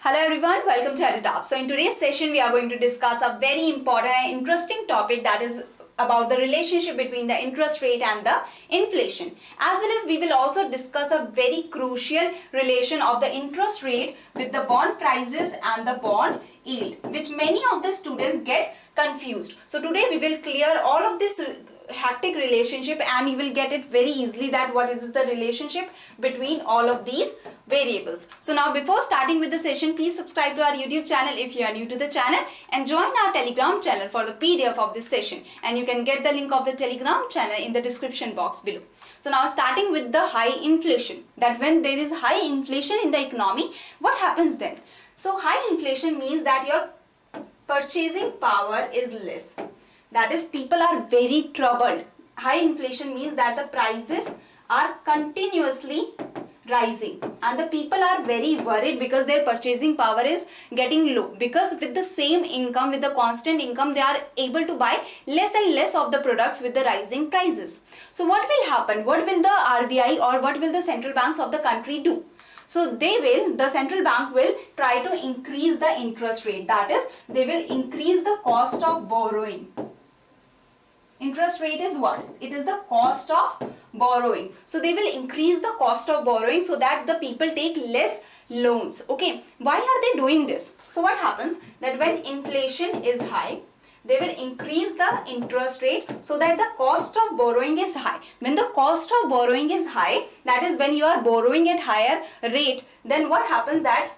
Hello everyone, welcome to EduTap. So in today's session, we are going to discuss a very important and interesting topic, that is about the relationship between the interest rate and the inflation. As well as we will also discuss a very crucial relation of the interest rate with the bond prices and the bond yield, which many of the students get confused. So today we will clear all of this hectic relationship and you will get it very easily that what is the relationship between all of these variables. So now before starting with the session, please subscribe to our YouTube channel if you are new to the channel and join our Telegram channel for the PDF of this session, and you can get the link of the Telegram channel in the description box below. So now starting with the high inflation, that when there is high inflation in the economy, what happens then? So high inflation means that your purchasing power is less. That is, people are very troubled. High inflation means that the prices are continuously rising and the people are very worried because their purchasing power is getting low, because with the same income, with the constant income, they are able to buy less and less of the products with the rising prices. So what will happen? What will the RBI or what will the central banks of the country do? So the central bank will try to increase the interest rate. That is, they will increase the cost of borrowing. Interest rate is what? It is the cost of borrowing. So they will increase the cost of borrowing so that the people take less loans. Okay, why are they doing this? So what happens that when inflation is high, they will increase the interest rate so that the cost of borrowing is high. When the cost of borrowing is high, that is when you are borrowing at higher rate, then what happens that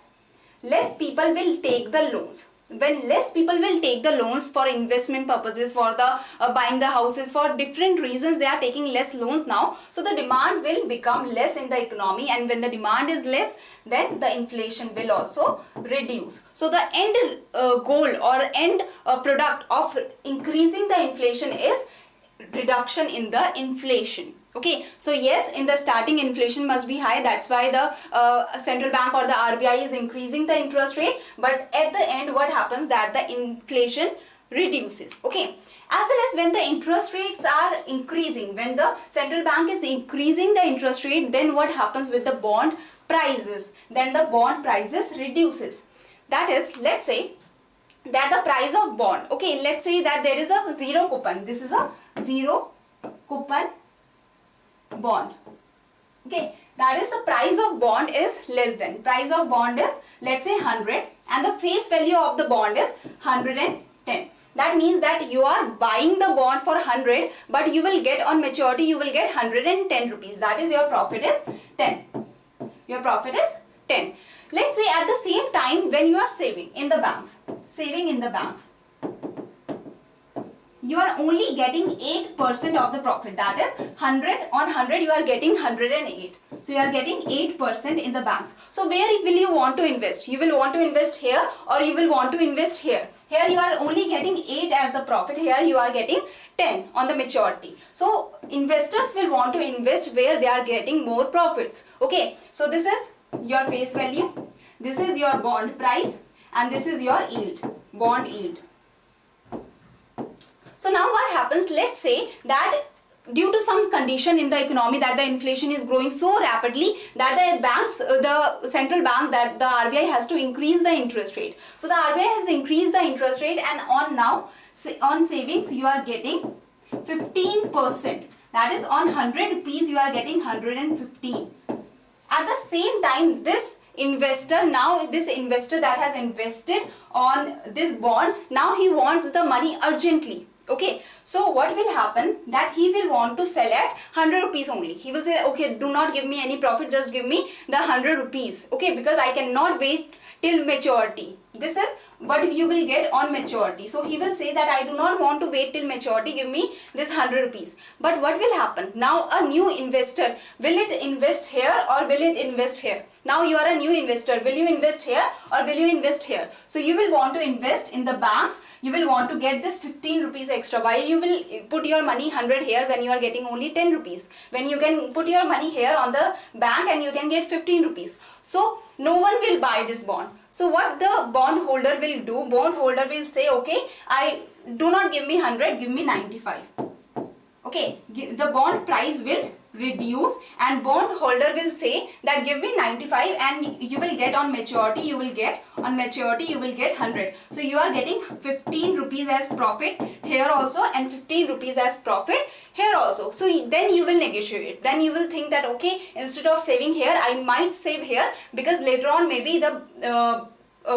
less people will take the loans. When less people will take the loans for investment purposes, for the buying the houses, for different reasons, they are taking less loans now. So the demand will become less in the economy, and when the demand is less, then the inflation will also reduce. So the end goal or end product of increasing the inflation is reduction in the inflation. Okay, so yes, in the starting inflation must be high, that's why the central bank or the RBI is increasing the interest rate, but at the end what happens that the inflation reduces. Okay, as well as when the interest rates are increasing, when the central bank is increasing the interest rate, then what happens with the bond prices? Then the bond prices reduces. That is, let's say that the price of bond, okay, let's say that there is a zero coupon. This is a zero coupon bond. Okay, that is, the price of bond is less than, price of bond is, let's say, 100 and the face value of the bond is 110. That means that you are buying the bond for 100, but you will get on maturity, you will get 110 rupees. That is, your profit is 10. Your profit is 10. Let's say at the same time when you are saving in the banks, you are only getting 8% of the profit. That is, 100 on 100 you are getting 108. So you are getting 8% in the banks. So where will you want to invest? You will want to invest here or you will want to invest here. Here you are only getting 8 as the profit. Here you are getting 10 on the maturity. So investors will want to invest where they are getting more profits. Okay, so this is your face value, this is your bond price, and this is your yield, bond yield. So now what happens, let's say that due to some condition in the economy that the inflation is growing so rapidly that the banks, the central bank, that the RBI has to increase the interest rate. So the RBI has increased the interest rate, and on savings you are getting 15%. That is, on 100 rupees you are getting 115. At the same time, this investor that has invested on this bond, now he wants the money urgently. Okay, so what will happen that he will want to sell at 100 rupees only. He will say, okay, do not give me any profit, just give me the 100 rupees. Okay, because I cannot wait till maturity. This is what you will get on maturity. So he will say that I do not want to wait till maturity, give me this 100 rupees. But what will happen? Now a new investor, will it invest here or will it invest here? Now you are a new investor, will you invest here or will you invest here? So you will want to invest in the banks, you will want to get this 15 rupees extra. Why you will put your money 100 here when you are getting only 10 rupees? When you can put your money here on the bank and you can get 15 rupees. So no one will buy this bond. So what the bond holder will do, bond holder will say, okay, I do not give me 100, give me 95. Okay, the bond price will reduce, and bond holder will say that give me 95 and you will get on maturity, you will get 100. So you are getting 15 rupees as profit here also and 15 rupees as profit here also. So then you will negotiate. Then you will think that okay, instead of saving here, I might save here, because later on maybe the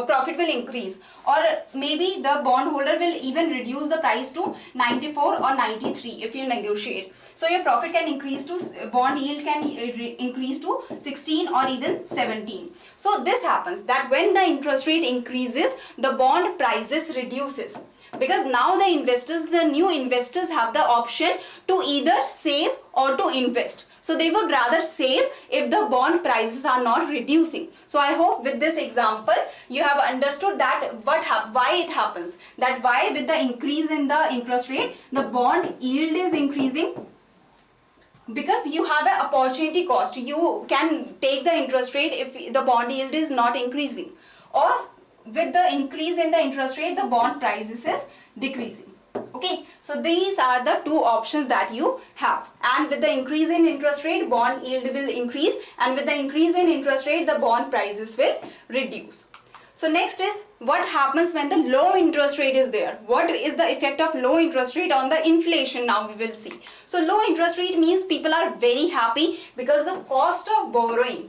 profit will increase, or maybe the bondholder will even reduce the price to 94 or 93 if you negotiate. So your profit can increase to, bond yield can increase to 16 or even 17. So this happens that when the interest rate increases, the bond prices reduces, because now the new investors have the option to either save or to invest. So they would rather save if the bond prices are not reducing. So I hope with this example you have understood that why it happens, that why with the increase in the interest rate the bond yield is increasing, because you have an opportunity cost. You can take the interest rate if the bond yield is not increasing, or with the increase in the interest rate the bond prices is decreasing. Okay, so these are the two options that you have, and with the increase in interest rate bond yield will increase, and with the increase in interest rate the bond prices will reduce. So next is what happens when the low interest rate is there. What is the effect of low interest rate on the inflation? Now we will see. So low interest rate means people are very happy because the cost of borrowing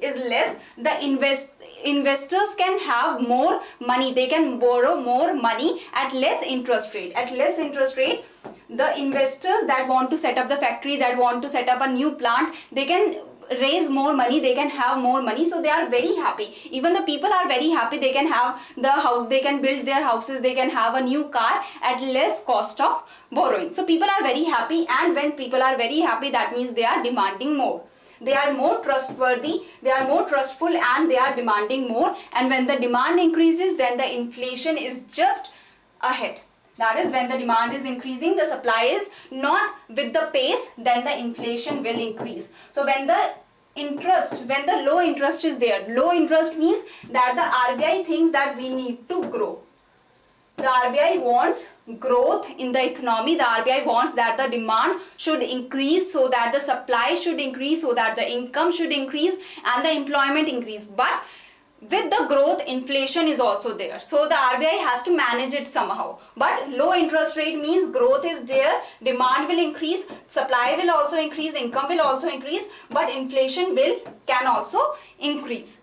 is less. The investors can have more money. They can borrow more money at less interest rate. At less interest rate, the investors that want to set up the factory, that want to set up a new plant, they can raise more money, they can have more money, so they are very happy. Even the people are very happy. They can have the house, they can build their houses, they can have a new car at less cost of borrowing. So people are very happy, and when people are very happy, that means they are demanding more. They are more trustworthy, they are more trustful, and they are demanding more. And when the demand increases, then the inflation is just ahead. That is, when the demand is increasing, the supply is not with the pace, then the inflation will increase. So when the low interest is there, low interest means that the RBI thinks that we need to grow. The RBI wants growth in the economy. The RBI wants that the demand should increase, so that the supply should increase, so that the income should increase and the employment increase. But with the growth, inflation is also there. So the RBI has to manage it somehow. But low interest rate means growth is there, demand will increase, supply will also increase, income will also increase, but inflation can also increase.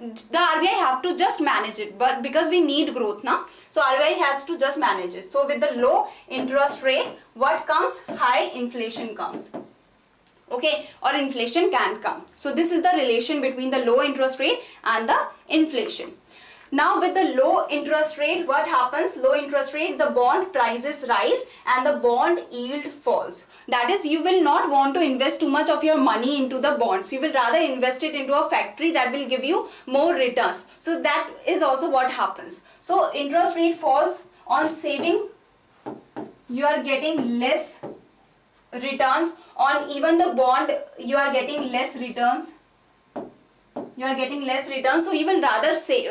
The RBI have to just manage it, but because we need growth now, so RBI has to just manage it. So with the low interest rate, what comes? High inflation comes. Okay, or inflation can come. So this is the relation between the low interest rate and the inflation. Now with the low interest rate, what happens? Low interest rate, the bond prices rise and the bond yield falls. That is, you will not want to invest too much of your money into the bonds. You will rather invest it into a factory that will give you more returns. So that is also what happens. So interest rate falls on saving. You are getting less returns. On even the bond, you are getting less returns. So you will rather say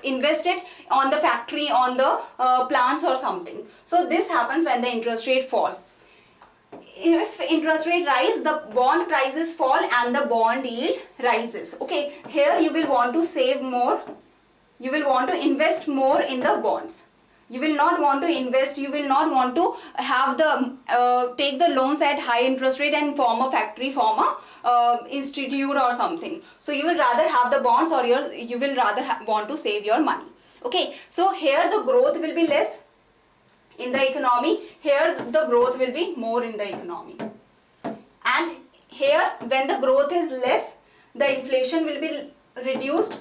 invest it on the factory, on the plants or something. So this happens when the interest rate fall. If interest rate rise, the bond prices fall and the bond yield rises. Okay, here you will want to save more. You will want to invest more in the bonds. You will not want to invest, you will not want to have the take the loans at high interest rate and form a factory, form a institute or something. So you will rather have the bonds, or you will rather want to save your money. Okay, so here the growth will be less in the economy, here the growth will be more in the economy. And here when the growth is less, the inflation will be reduced.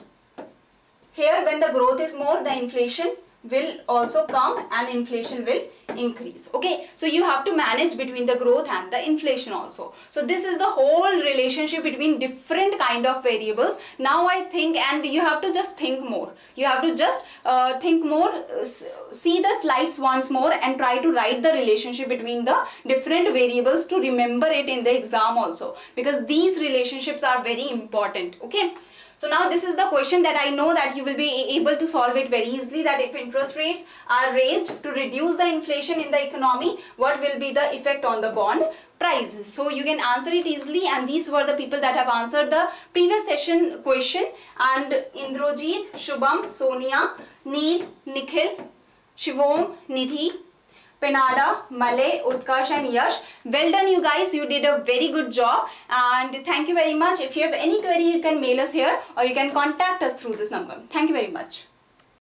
Here when the growth is more, the inflation will also come and inflation will increase. Okay, so you have to manage between the growth and the inflation also. So this is the whole relationship between different kind of variables. Now I think, and you have to just think more. You have to just think more, see the slides once more and try to write the relationship between the different variables to remember it in the exam also, because these relationships are very important. Okay. So now this is the question that I know that you will be able to solve it very easily, that if interest rates are raised to reduce the inflation in the economy, what will be the effect on the bond prize. So you can answer it easily, and these were the people that have answered the previous session question. And Indrojit, Shubham, Sonia, Neil, Nikhil, Shivom, Nidhi, Penada, Malay, Utkarsh and Yash. Well done you guys, you did a very good job, and thank you very much. If you have any query, you can mail us here or you can contact us through this number. Thank you very much.